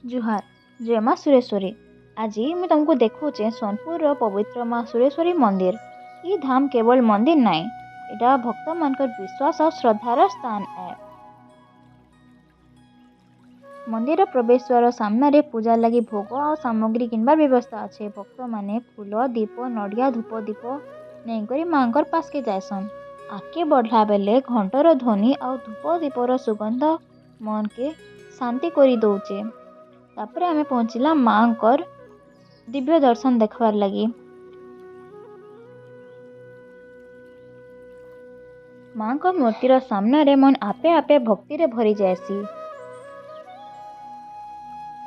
जुहार जय माँ सुरेश्वरी। आज मैं तुमको देखुचे सोनपुर पवित्र माँ सुरेश्वरी मंदिर। ये धाम केवल मंदिर नहीं, एटा भक्त मान विश्वास और श्रद्धार स्थान है। मंदिर प्रवेश द्वार सामने पूजा लगी भोग और सामग्री किनबार व्यवस्था अच्छे। भक्त माने फूल दीप नड़िया धूप दीप नहीं माँ पास के जायसन। आगे बढ़ला बेले घंटर ध्वनि और धूप दीपर सुगंध मन के शांति करी दौचे। तापर आमे पहुँचला माँ दिव्य दर्शन देखबार लगी। माँ मूर्तिर सामने रे मन आपे आपे भक्ति रे भरी जाएसी।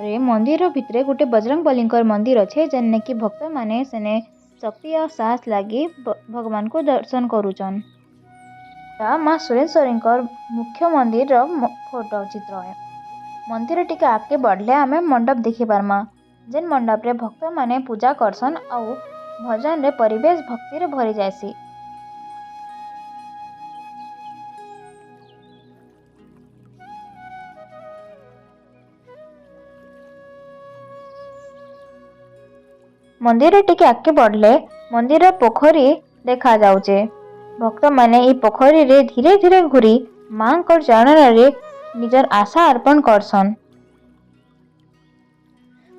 रे मंदिर भितरे गोटे बजरंगबली मंदिर अच्छे जेने कि भक्त माने सेने शक्ति और साहस लगी भगवान को दर्शन करुचन। माँ सुरेश्वरी मुख्य मंदिर फोटो चित्र है। मंदिर टिके आगे बढ़ले आमे मंडप देखी पारमा, जेन मंडप रे भक्त माने पूजा करसन और भजन रे परिवेश भक्ति रे भरी जायसी। मंदिर टिके आगे बढ़ले मंदिर पोखरी देखा जाउचे। भक्त माने ई पोखरी रे धीरे धीरे घुरी माँ चरण रे निजर आशा अर्पण करसन।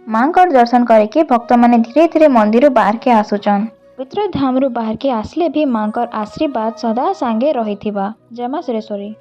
माँ दर्शन करके भक्त माने धीरे धीरे मंदिर बाहर के आसुचन। पवित्र धाम बाहर के आसले भी माँ आशीर्वाद सदा सांगे रही। जय माँ सुरेश्वरी।